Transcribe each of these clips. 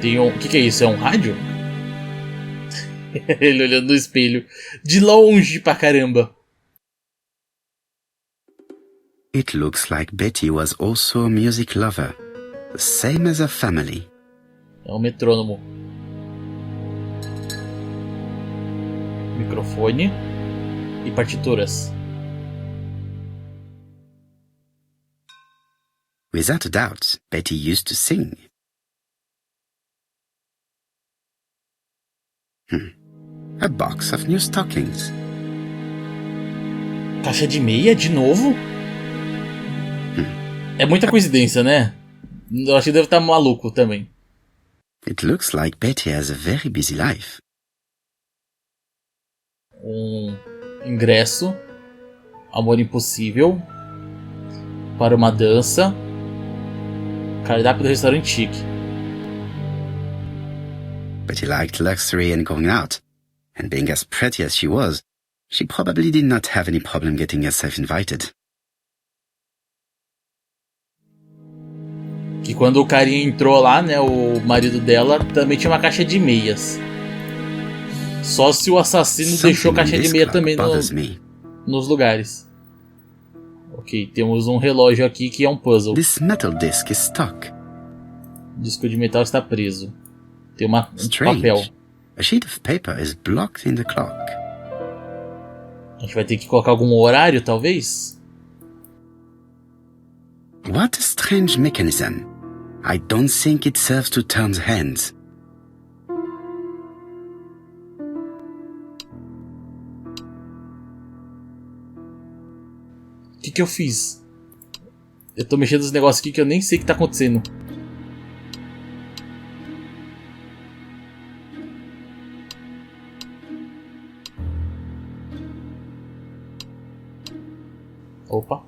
Tem um... O que é isso? É um rádio? Ele olhando no espelho. De longe pra caramba. It looks like Betty was also a music lover, the same as her family. É um metrônomo. Microfone e partituras. Without a doubt, Betty used to sing. A box of new stockings. Caixa de meia de novo? É muita coincidência, né? Eu acho que deve estar maluco também. It looks like Betty has a very busy life. Um ingresso. Amor impossível. Para uma dança. Cardápio do restaurante chique. Betty liked luxury and going out. And being as pretty as she was, she probably did not have any problem getting herself invited. Que quando o carinha entrou lá, né, o marido dela, também tinha uma caixa de meias. Só se o assassino deixou caixa de meia também nos lugares. Ok, temos um relógio aqui que é um puzzle. This metal disc is stuck. O disco de metal está preso. Tem um papel. A sheet of paper is blocked in the clock. A gente vai ter que colocar algum horário, talvez? What a strange mechanism. I don't think it serves to turn the hands. O que eu fiz? Eu tô mexendo nos negócios aqui que eu nem sei o que tá acontecendo. Opa.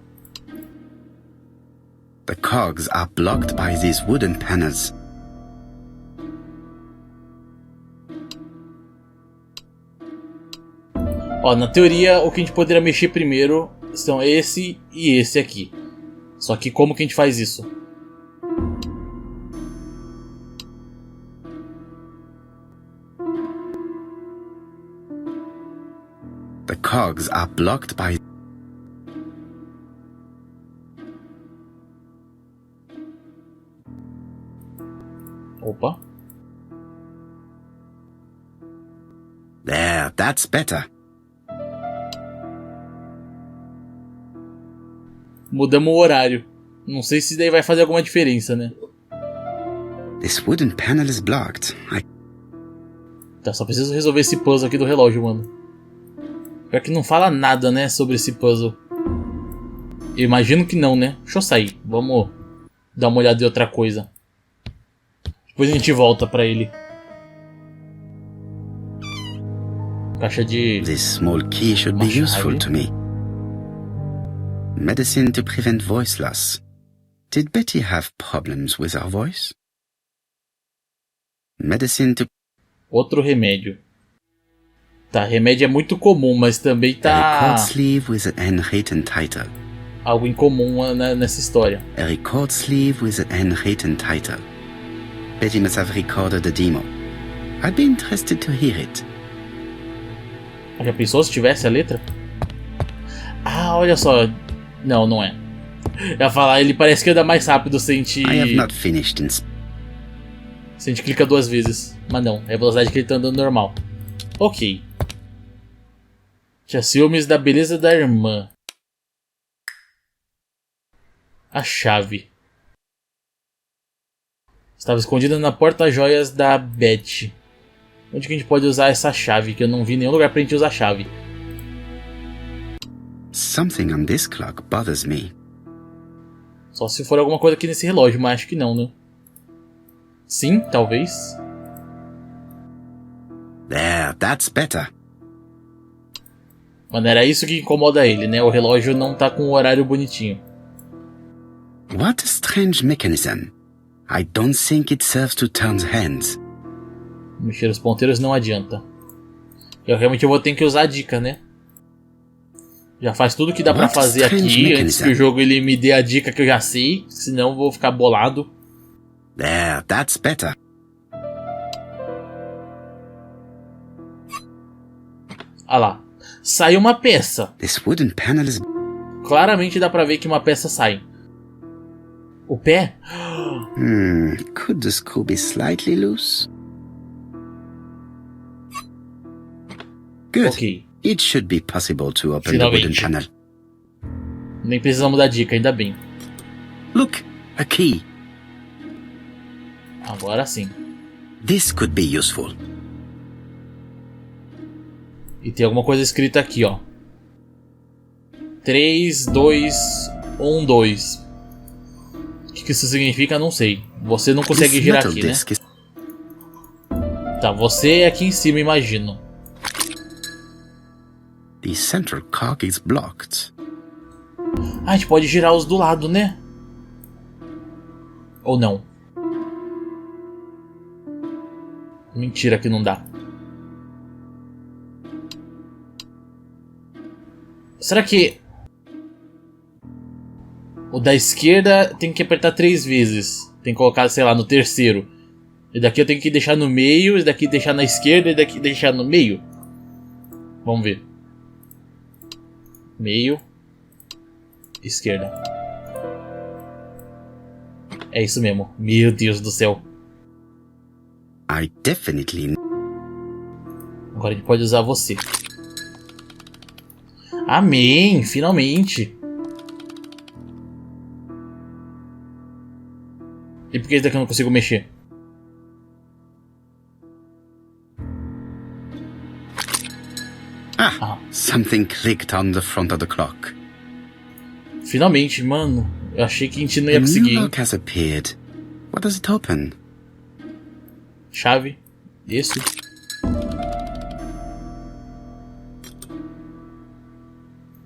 The cogs are blocked by these wooden panels. Ó, na teoria, o que a gente poderia mexer primeiro são esse e esse aqui. Só que como que a gente faz isso? The cogs are blocked by... Opa. There, that's better. Mudamos o horário. Não sei se daí vai fazer alguma diferença, né? This wooden panel is blocked. Tá, só preciso resolver esse puzzle aqui do relógio, mano. Pior que não fala nada, né, sobre esse puzzle. Eu imagino que não, né? Deixa eu sair. Vamos dar uma olhada em outra coisa. Depois a gente volta pra ele. Caixa de... This small key should be useful to me. Medicine to prevent voice loss. Did Betty have problems with her voice? Medicine to... Outro remédio. Tá, remédio é muito comum, mas também tá... A record sleeve with an handwritten title. Algo incomum nessa história. A record sleeve with an handwritten title. Betty must have recorded the demo. I'd be interested to hear it. Já pensou se tivesse a letra? Ah, olha só. Não, não é. Eu ia falar, ele parece que anda mais rápido se a gente... I have not finished in... Se a gente clica 2 vezes. Mas não, é a velocidade que ele tá andando normal. Ok. Tinha ciúmes da beleza da irmã. A chave. Estava escondida na porta-joias da Betty. Onde que a gente pode usar essa chave? Que eu não vi nenhum lugar pra gente usar a chave. Something on this clock bothers me. Só se for alguma coisa aqui nesse relógio, mas acho que não, né? Sim, talvez. There, that's better. Mano, era isso que incomoda ele, né? O relógio não tá com o horário bonitinho. What a strange mechanism. I don't think it serves to turn the hands. Mexer os ponteiros não adianta. Eu realmente vou ter que usar a dica, né? Já faz tudo que dá pra fazer aqui antes que o jogo ele me dê a dica que eu já sei. Senão eu vou ficar bolado. There, that's better. Ah lá. Saiu uma peça. This wooden panel is... Claramente dá pra ver que uma peça sai. O pé? Could the screw be slightly loose? Good. Ok. It should be possible to open the wooden panel. Nem precisamos dar dica, ainda bem. Look, a key. Agora sim. This could be useful. E tem alguma coisa escrita aqui, ó. 3, 2, 1, 2. O que isso significa, não sei. Você não consegue girar aqui, né? Tá, você é aqui em cima, imagino. The central cock is blocked. Ah, a gente pode girar os do lado, né? Ou não? Mentira que não dá. Será que o da esquerda tem que apertar 3 vezes? Tem que colocar, sei lá, no terceiro. E daqui eu tenho que deixar no meio, e daqui deixar na esquerda, e daqui deixar no meio. Vamos ver. Meio. Esquerda. É isso mesmo. Meu Deus do céu. I definitely... Agora a gente pode usar você. Amém! Finalmente! E por que esse daqui eu não consigo mexer? Something clicked on the front of the clock. Finalmente, mano. Eu achei que a gente não ia conseguir. A new lock has appeared. What does it open? Chave. Isso.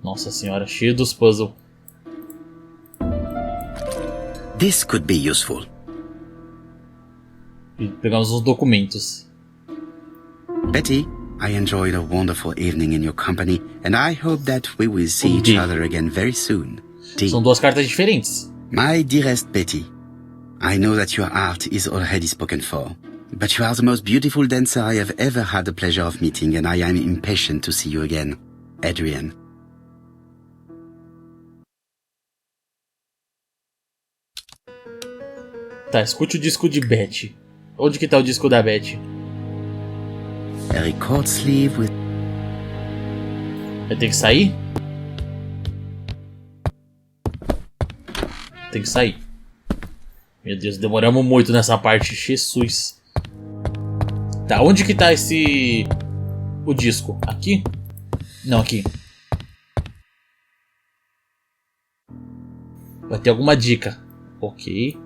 Nossa senhora, cheio dos puzzles. This could be useful. E pegamos uns documentos. Betty, I enjoyed a wonderful evening in your company, and I hope that we will see each other again very soon. D. São duas cartas diferentes. My dearest Betty, I know that your art is already spoken for, but you are the most beautiful dancer I have ever had the pleasure of meeting, and I am impatient to see you again. Adrian. Tá, escute o disco de Betty. Onde que tá o disco da Betty? A record sleeve with... Vai ter que sair? Tem que sair. Meu Deus, demoramos muito nessa parte. Jesus. Tá, onde que tá esse... o disco? Aqui? Não, aqui. Vai ter alguma dica. Ok.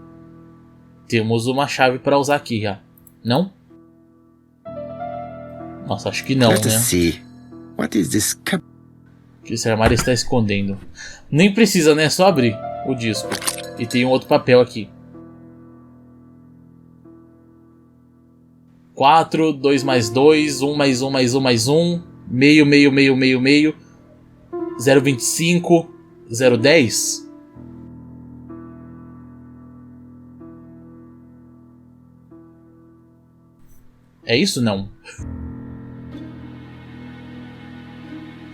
Temos uma chave para usar aqui já. Não? Nossa, acho que não, Let us né? see. What is this cup? O que esse armário está escondendo? Nem precisa, né? Só abrir o disco. E tem um outro papel aqui. 4, 2 mais 2, 1 mais 1 mais 1 mais 1, meio, meio, meio, meio, meio, 0,25, 0,10. É isso? Não.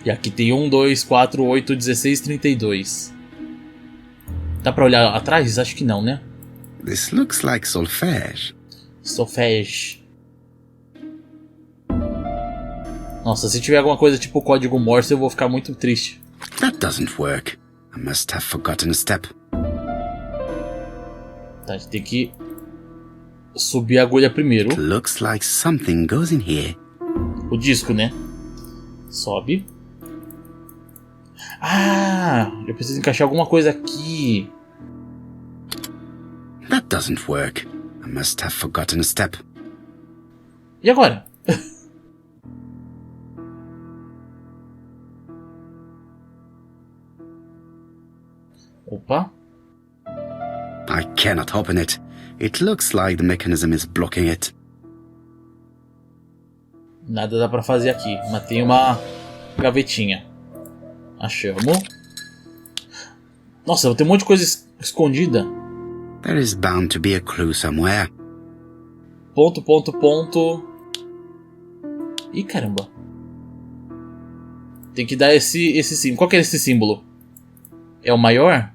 E aqui tem 1, 2, 4, 8, 16, 32. Dá pra olhar atrás? Acho que não, né? This looks like solfège. Solfège. Nossa, se tiver alguma coisa tipo código Morse, eu vou ficar muito triste. That doesn't work. I must have forgotten a step. Tá, a gente tem que subir a agulha primeiro. It looks like something goes in here. O disco, né? Sobe. Ah, eu preciso encaixar alguma coisa aqui. That doesn't work. I must have forgotten a step. E agora? Opa. I cannot open it. It looks like the mechanism is blocking it. Nada dá pra fazer aqui, mas tem uma gavetinha. Achamos. Nossa, tem um monte de coisa escondida. There is bound to be a clue somewhere. Ponto, ponto, ponto. Ih, caramba. Tem que dar esse símbolo. Qual que é esse símbolo? É o maior?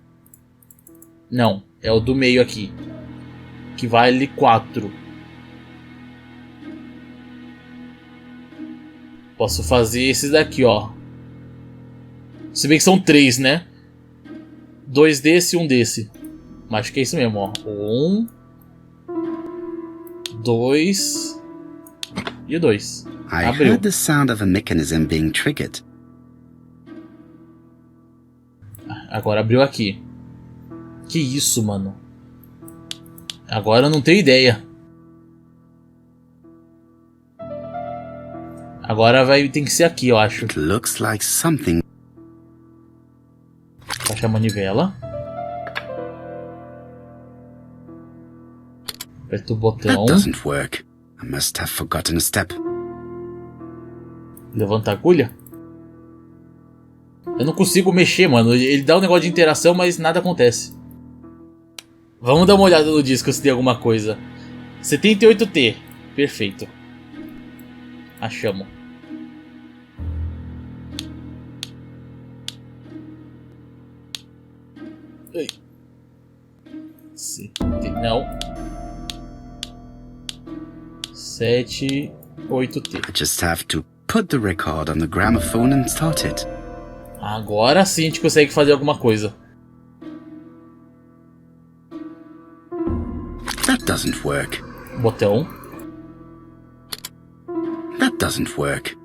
Não, é o do meio aqui. Que vale 4. Posso fazer esses daqui, ó. Se bem que são 3, né? 2 desse e 1 desse. Mas acho que é isso mesmo, ó. 1, 2 e 2. I Abriu. heard the sound of a mechanism being triggered. Agora abriu aqui. Que isso, mano? Agora eu não tenho ideia. Agora tem que ser aqui, eu acho. It looks like something. Fecha a manivela. Aperta o botão. That doesn't work. I must have forgotten a step. Levanta a agulha. Eu não consigo mexer, mano. Ele dá um negócio de interação, mas nada acontece. Vamos dar uma olhada no disco se tem alguma coisa. 78T. Perfeito. Achamos. Ei. Não. 7, 8T. I just have to put the record on the gramophone and start it. Agora sim a gente consegue fazer alguma coisa. That doesn't work. Botão. That doesn't work.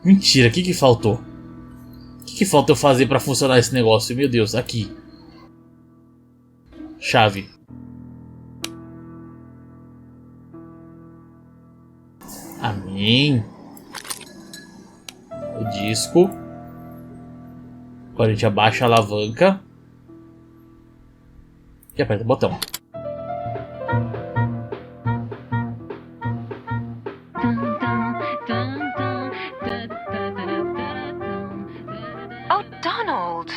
Mentira, o que faltou? O que falta eu fazer pra funcionar esse negócio? Meu Deus, aqui. Chave. Amém. O disco. Agora a gente abaixa a alavanca. E aperta o botão. Oh, Donald!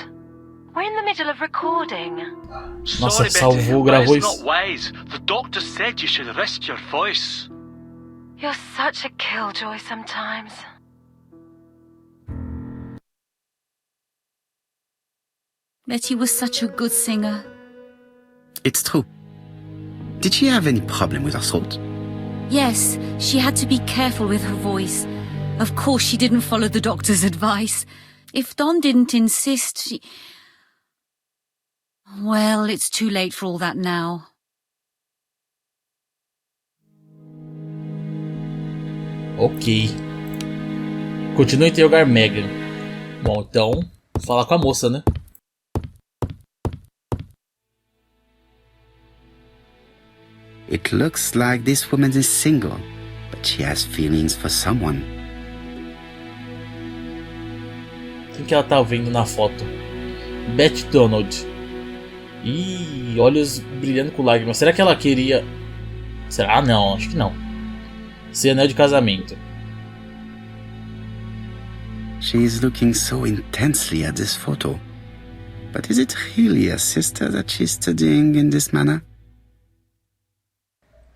We're in the middle of recording. Nossa, salvou, gravou isso. Not wise. The doctor said you should rest your voice. You're such a killjoy sometimes. Betty was such a good singer. It's true. Did she have any problem with her throat? Yes, she had to be careful with her voice. Of course, she didn't follow the doctor's advice. If Don didn't insist, she... Well, it's too late for all that now. Ok. Continua a interrogar Megan. Bom, então, vou falar com a moça, né? It looks like this woman is single, but she has feelings for someone. Quem que ela tá vendo na foto? Beth Donald. Ih, olhos brilhando com lágrimas. Será que ela queria... Será? Ah, não, acho que não. Ser anel de casamento. She is looking so intensely at this photo. But is it really a sister that she's studying in this manner?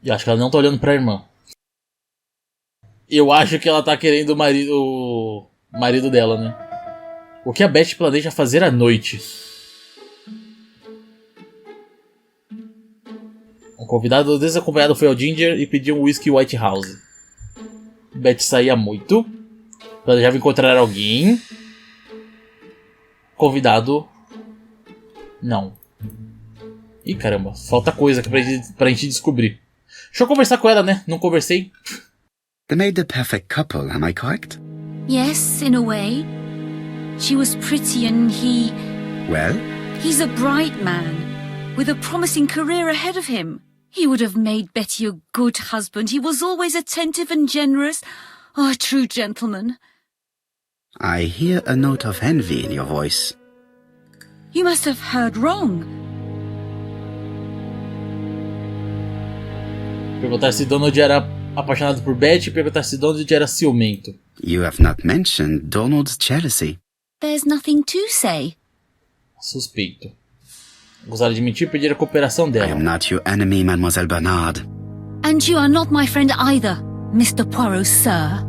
E acho que ela não tá olhando pra irmã. Eu acho que ela tá querendo o marido dela, né? O que a Beth planeja fazer à noite? Um convidado desacompanhado foi ao Ginger e pediu um whisky White House. Beth saía muito. Planejava encontrar alguém. Convidado... Não. Ih, caramba. Falta coisa aqui pra gente descobrir. Deixa eu conversar com ela, né? Não conversei. They made the perfect couple, am I correct? Yes, in a way. She was pretty and he... Well? He's a bright man, with a promising career ahead of him. He would have made Betty a good husband. He was always attentive and generous. Oh, a true gentleman. I hear a note of envy in your voice. You must have heard wrong. Perguntar se Donald era apaixonado por Beth e perguntar se Donald era ciumento. You have not mentioned Donald's jealousy. There's nothing to say. Suspeito. Gostaria de mentir e pedir a cooperação I dela. am not your enemy, Mademoiselle Bernard. And you are not my friend either, Mr. Poirot, sir.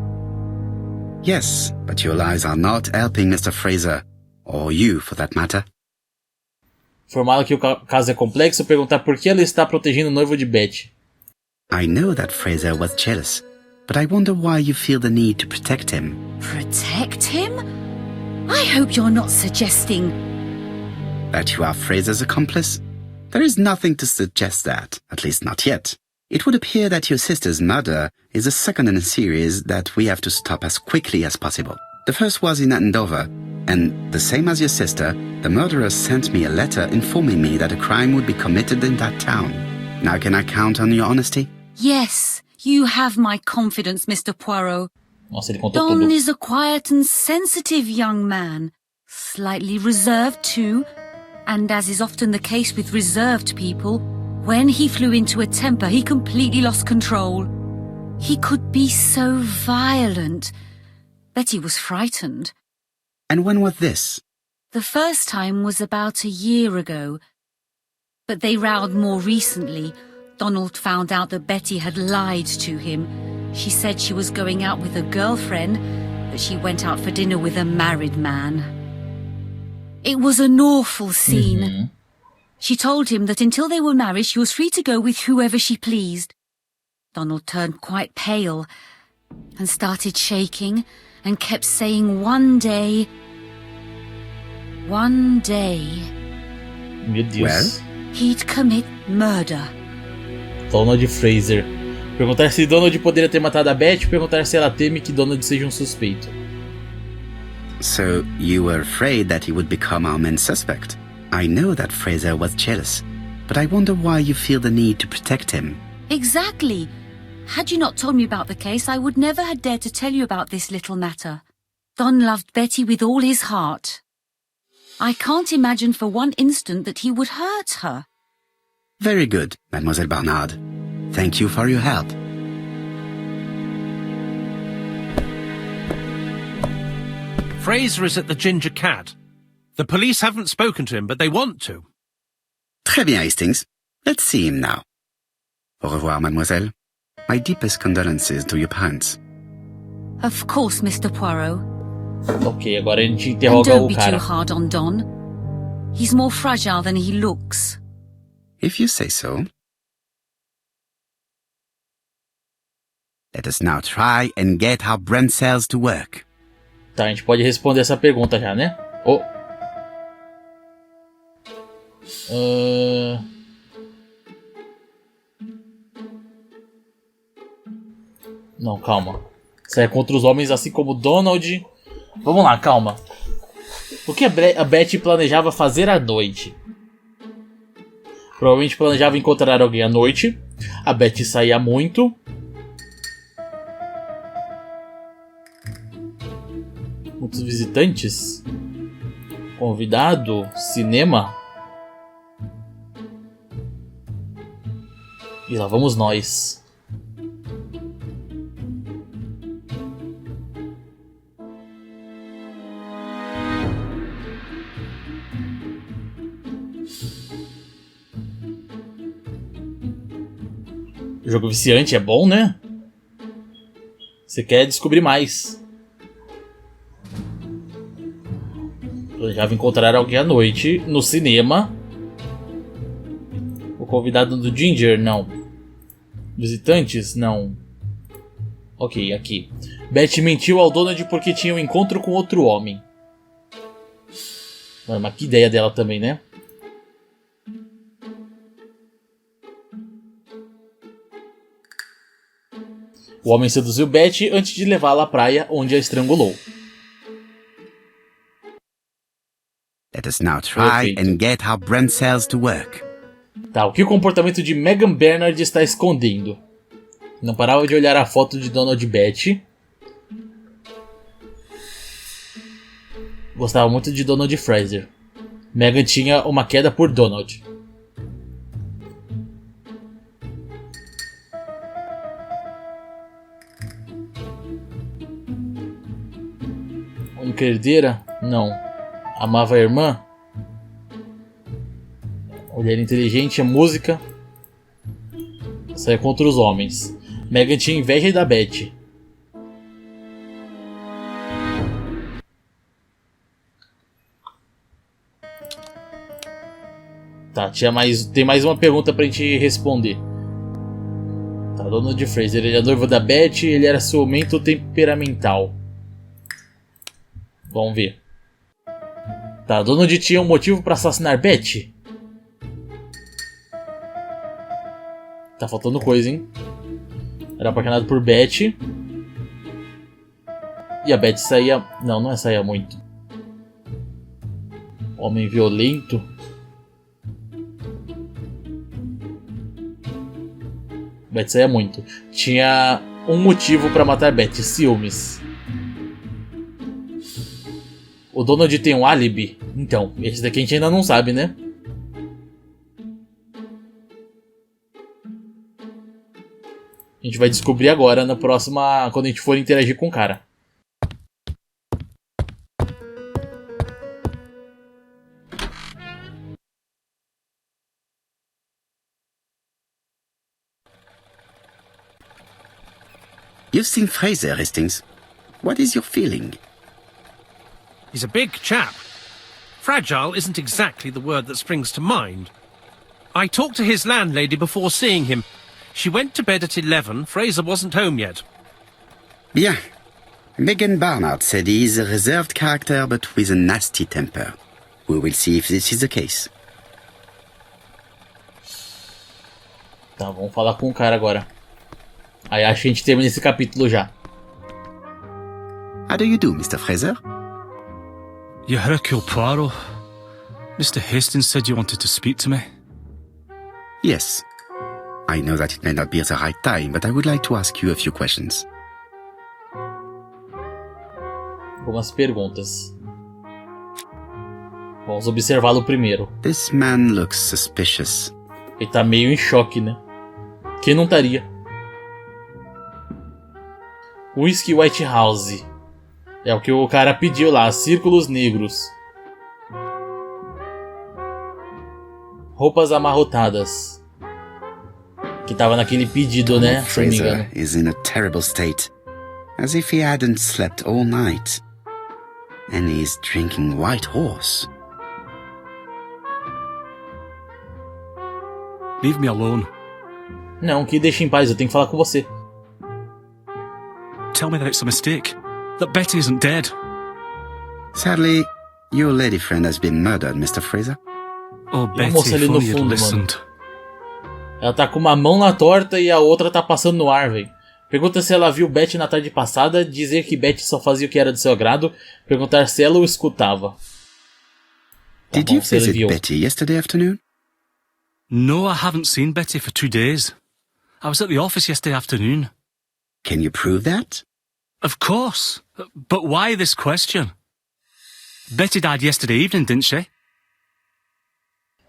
Yes, but your lies are not helping Mr. Fraser, or you for that matter. Informala que o caso é complexo, perguntar por que ela está protegendo o noivo de Betty. I know that Fraser was jealous, but I wonder why you feel the need to protect him. Protect him? I hope you're not suggesting... That you are Fraser's accomplice? There is nothing to suggest that, at least not yet. It would appear that your sister's murder is the second in a series that we have to stop as quickly as possible. The first was in Andover, and the same as your sister, the murderer sent me a letter informing me that a crime would be committed in that town. Now can I count on your honesty? Yes, you have my confidence, Mr. Poirot. Nossa, ele contou Don tudo. is a quiet and sensitive young man. Slightly reserved, too. And as is often the case with reserved people, when he flew into a temper, he completely lost control. He could be so violent. Betty was frightened. And when was this? The first time was about a year ago. But they rowed more recently. Donald found out that Betty had lied to him. She said she was going out with a girlfriend, but she went out for dinner with a married man. It was an awful scene. Uhum. She told him that until they were married, she was free to go with whoever she pleased. Donald turned quite pale and started shaking and kept saying one day... Meu Deus. Well? He'd commit murder. Donald Fraser. Perguntar se Donald poderia ter matado a Betty, perguntar se ela teme que Donald seja um suspeito. So you were afraid that he would become our main suspect. I know that Fraser was jealous, but I wonder why you feel the need to protect him. Exactly. Had you not told me about the case, I would never have dared to tell you about this little matter. Don loved Betty with all his heart. I can't imagine for one instant that he would hurt her. Very good, Mademoiselle Barnard. Thank you for your help. Fraser is at the Ginger Cat. The police haven't spoken to him, but they want to. Très bien, Hastings. Let's see him now. Au revoir, mademoiselle. My deepest condolences to your parents. Of course, Mr. Poirot. Ok, agora a gente And interroga don't o be cara. too hard on Don. He's more fragile than he looks. If you say so. Let us now try and get our brain cells to work. Tá, a gente pode responder essa pergunta já, né? Oh. Não, calma. Isso é contra os homens, assim como Donald. Vamos lá, calma. O que a Betty planejava fazer à noite? Provavelmente planejava encontrar alguém à noite. A Betty saía muito. Muitos visitantes. Convidado. Cinema. E lá vamos nós. Jogo viciante é bom, né? Você quer descobrir mais. Planejava encontrar alguém à noite no cinema. O convidado do Ginger, não. Visitantes, não. Ok, aqui. Betty mentiu ao Donald porque tinha um encontro com outro homem. Mano, mas que ideia dela também, né? O homem seduziu Betty antes de levá-la à praia, onde a estrangulou. Let us now try Perfeito. and get our brain cells to work. Tá, o que o comportamento de Megan Bernard está escondendo? Não parava de olhar a foto de Donald e Betty. Gostava muito de Donald e Fraser. Megan tinha uma queda por Donald. Única herdeira? Não. Amava a irmã? Mulher inteligente, a música. Saia contra os homens. Megan tinha inveja da Betty. Tá, tem mais uma pergunta pra gente responder. Tá, Donald Fraser, ele é noivo da Betty, ele era ciumento ou temperamental? Vamos ver. Tá, Donald tinha um motivo pra assassinar Betty? Tá faltando coisa, hein? Era apaixonado por Betty. E a Betty saía... Não saía muito. Homem violento. Betty saía muito. Tinha um motivo pra matar Betty. Ciúmes. O Donald tem um álibi? Então, esse daqui a gente ainda não sabe, né? A gente vai descobrir agora na próxima... Quando a gente for interagir com o cara. You've seen Fraser, Hastings. What is your feeling? He's a big chap. Fragile isn't exactly the word that springs to mind. I talked to his landlady before seeing him. She went to bed at 11. Fraser wasn't home yet. Bien. Megan Barnard said he is a reserved character but with a nasty temper. We will see if this is the case. Tá, vamos falar com o cara agora. Aí acho que a gente termina esse capítulo já. How do you do, Mr. Fraser? You Hercule Poirot. Mr. Hastings said you wanted to speak to me. Yes. I know that it may not be at the right time, but I would like to ask you a few questions. Algumas perguntas. Vamos observá-lo primeiro. This man looks suspicious. Ele tá meio em choque, né? Quem não estaria? Whisky White House. É o que o cara pediu lá. Círculos negros. Roupas amarrotadas. Que tava naquele pedido, né? Se não me engano. Fraser is in a terrible state. As if he hadn't slept all night. And he's drinking White Horse. Leave me alone. Não, que deixa em paz. Eu tenho que falar com você. Tell me that it's a mistake. That Betty isn't dead. Sadly, your lady friend has been murdered, Mr. Fraser. Oh, E a moça Betty, ali if no only you'd fundo, listened. mano. Ela tá com uma mão na torta e a outra tá passando no ar, velho. Pergunta se ela viu Betty na tarde passada. Dizer que Betty só fazia o que era do seu agrado. Perguntar se ela o escutava. Tá Did bom, you se ele visit viu. Betty yesterday afternoon? No, I haven't seen Betty for 2 days. I was at the office yesterday afternoon. Can you prove that? Of course. But why this question? Betty died yesterday evening, didn't she?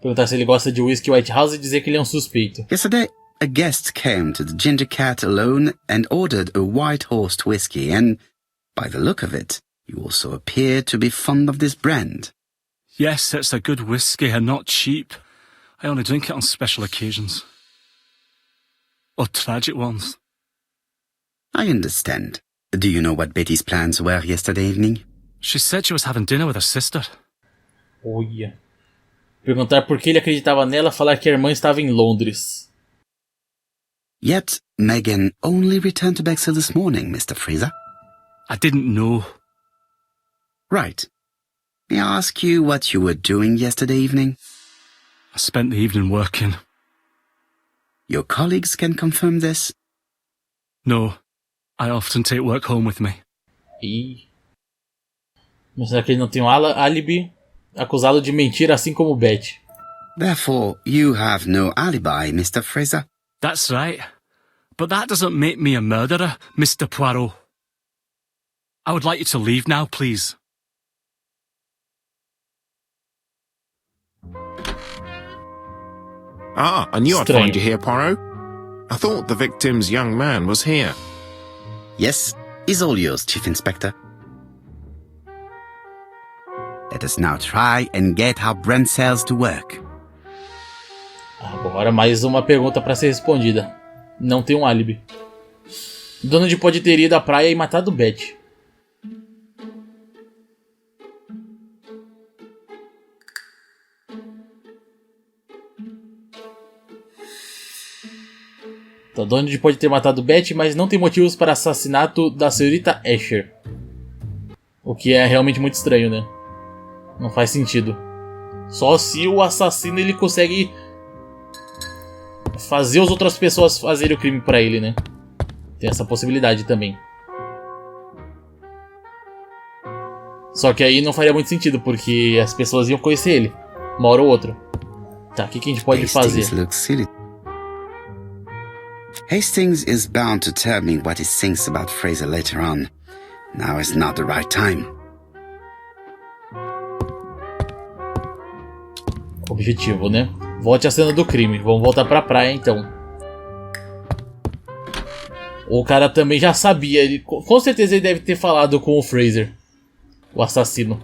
Perguntar se ele gosta de Whisky White House e dizer que ele é um suspeito. Yesterday, a guest came to the Ginger Cat alone and ordered a White Horse whiskey, and by the look of it, you also appear to be fond of this brand. Yes, it's a good whiskey and not cheap. I only drink it on special occasions. Or tragic ones. I understand. Do you know what Betty's plans were yesterday evening? She said she was having dinner with her sister. Olha. Perguntar por que ele acreditava nela, falar que a irmã estava em Londres. Yet, Megan only returned to Bexhill this morning, Mr. Fraser. I didn't know. Right. May I ask you what you were doing yesterday evening? I spent the evening working. Your colleagues can confirm this? No, I often take work home with me. Ih. Mas será que ele não tem um álibi? Acusado de mentir assim como Betty. Therefore, you have no alibi, Mr. Fraser. That's right. But that doesn't make me a murderer, Mr. Poirot. I would like you to leave now, please. Ah, I knew I'd Strange. find you here, Poirot. I thought the victim's young man was here. Yes, is all yours, Chief Inspector. Let us now try and get our brain cells to work. Agora mais uma pergunta para ser respondida. Não tem um álibi. Donald pode ter ido à praia e matado Betty. Então, Donald pode ter matado Betty, mas não tem motivos para assassinato da senhorita Asher. O que é realmente muito estranho, né? Não faz sentido. Só se o assassino ele consegue fazer as outras pessoas fazerem o crime pra ele, né? Tem essa possibilidade também. Só que aí não faria muito sentido, porque as pessoas iam conhecer ele, uma hora ou outra. Tá, o que a gente pode fazer? Hastings is bound to tell me what he thinks about Fraser later on. Now is not the right time. Objetivo, né? Volte à cena do crime. Vamos voltar pra praia, então. O cara também já sabia. Ele, com certeza ele deve ter falado com o Fraser, o assassino.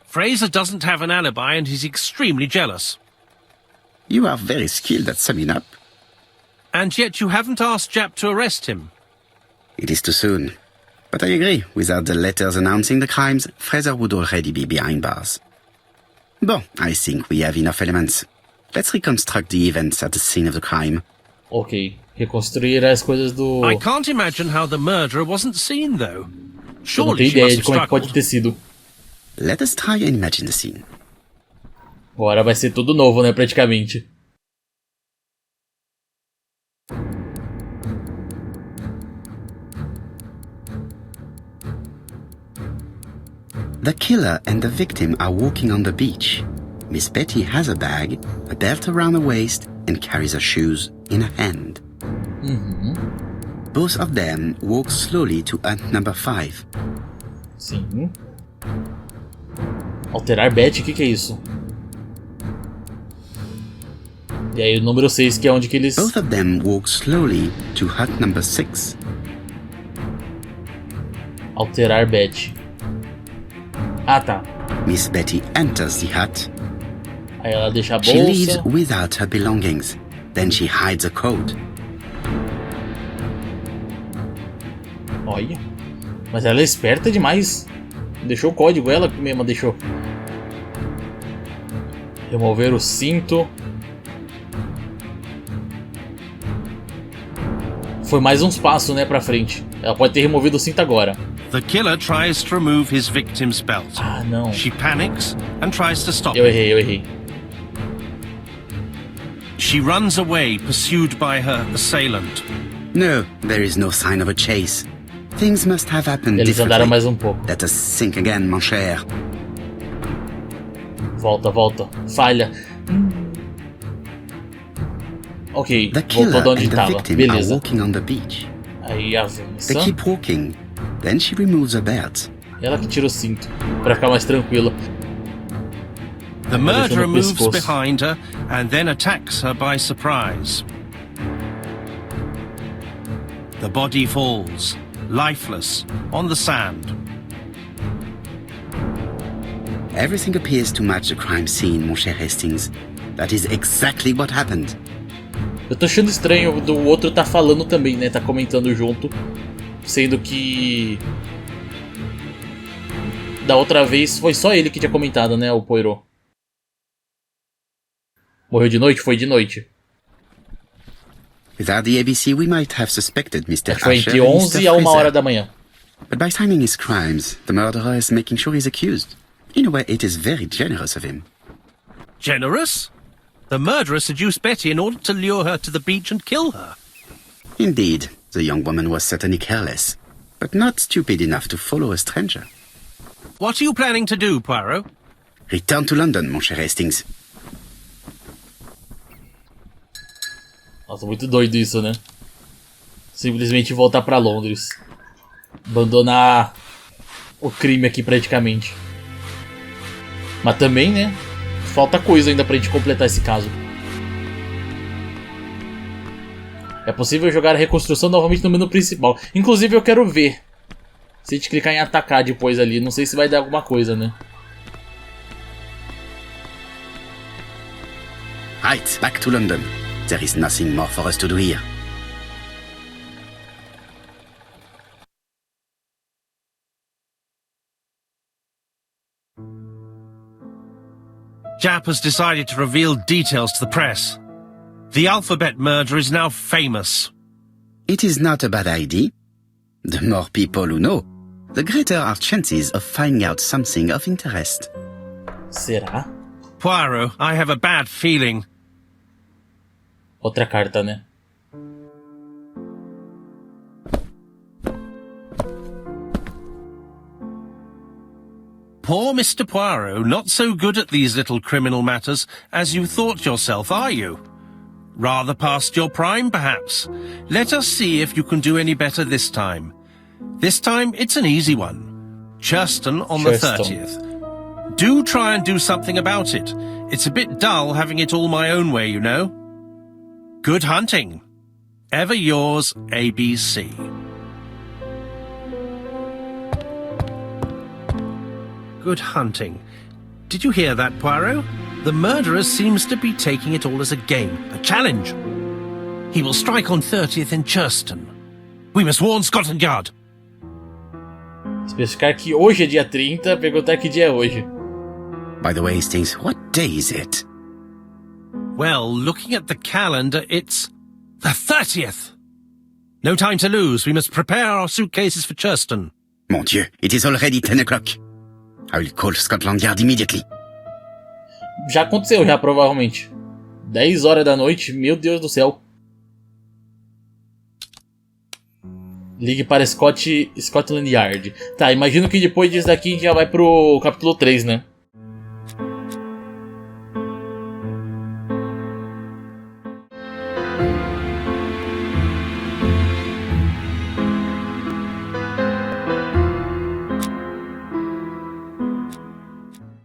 Fraser doesn't have an alibi and he's extremely jealous. You are very skilled at summing up. And yet you haven't asked Jap to arrest him. It is too soon. But I agree. Without the letters announcing the crimes, Fraser would already be behind bars. Bon, I think we have enough elements. Let's reconstruct the events at the scene of the crime. Ok, reconstruir as coisas do... I can't imagine how the murderer wasn't seen, though. Eu não tenho ideia de como é que pode ter sido. Let us try and imagine the scene. Agora vai ser tudo novo, né, praticamente. The killer and the victim are walking on the beach. Miss Betty has a bag, a belt around her waist, and carries her shoes in her hand. Both of them walk slowly to hut number 5. Sim. Alterar Betty, o que é isso? E aí o número 6, que é onde que eles... Both of them walk slowly to hut number 6. Alterar Betty. Ah, tá. Miss Betty enters the hut. Aí ela deixa a She leaves bolsa. without her belongings. Then she hides a coat. Olha. Mas ela é esperta demais. Deixou o código, ela que mesma deixou. Remover o cinto. Foi mais uns passos, né, pra frente. Ela pode ter removido o cinto agora. The killer tries to remove his victim's belt. Ah, não. She panics and tries to stop Eu him. errei. She runs away, pursued by her assailant. No, there is no sign of a chase. Things must have happened Eles andaram differently. mais um pouco. Let us think again, mon cher. Volta. Falha. Ok, The voltou killer de onde and the estava. victim are Beleza. walking on the beach. Aí avança. They keep walking. Then she removes her belt. Ela que tira o cinto, pra ficar mais tranquila. The Ela deixou murderer no moves pescoço. behind her and then attacks her by surprise. The body falls, lifeless, on the sand. Everything appears to match the crime scene, mon cher Hastings. That is exactly what happened. Eu tô achando estranho do outro tá falando também, né? Tá comentando junto. Sendo que... Da outra vez foi só ele que tinha comentado, né? O Poirot. Morreu de noite? Foi de noite. Without the ABC, we might have suspected Mr. Foi Asher entre and 11 Mr. e a 1 hora Fraser. da manhã. But by timing his crimes, the murderer is making sure he's accused. In a way, it is very generous of him. Generous? The murderer seduced Betty in order to lure her to the beach and kill her. Indeed, the young woman was certainly careless, but not stupid enough to follow a stranger. What are you planning to do, Poirot? Return to London, mon cher Hastings. Nossa, muito doido isso, né? Simplesmente voltar pra Londres. Abandonar o crime aqui praticamente. Mas também, né? Falta coisa ainda pra gente completar esse caso. É possível jogar a reconstrução novamente no menu principal. Inclusive eu quero ver. Se a gente clicar em atacar depois ali. Não sei se vai dar alguma coisa, né? Right, back to London. There is nothing more for us to do here. Jap has decided to reveal details to the press. The alphabet murder is now famous. It is not a bad idea. The more people who know, the greater our chances of finding out something of interest. Será? Poirot, I have a bad feeling. Outra carta, né? Poor Mr. Poirot, not so good at these little criminal matters as you thought yourself, are you? Rather past your prime, perhaps. Let us see if you can do any better this time. This time, it's an easy one. Churston on the 30th. Do try and do something about it. It's a bit dull having it all my own way, you know. Good hunting. Ever yours, ABC. Good hunting. Did you hear that, Poirot? The murderer seems to be taking it all as a game, a challenge. He will strike on 30th in Churston. We must warn Scotland Yard. Especificar que hoje é dia 30, perguntar que dia é hoje. By the way, Hastings, what day is it? Well, looking at the calendar, it's the 30th. No time to lose. We must prepare our suitcases for Churston. Mon Dieu, it is already 10 o'clock. I will call Scotland Yard immediately. Já aconteceu, já provavelmente. 10 horas da noite, meu Deus do céu. Ligue para Scotland Yard. Tá, imagino que depois disso daqui já vai pro capítulo 3, né?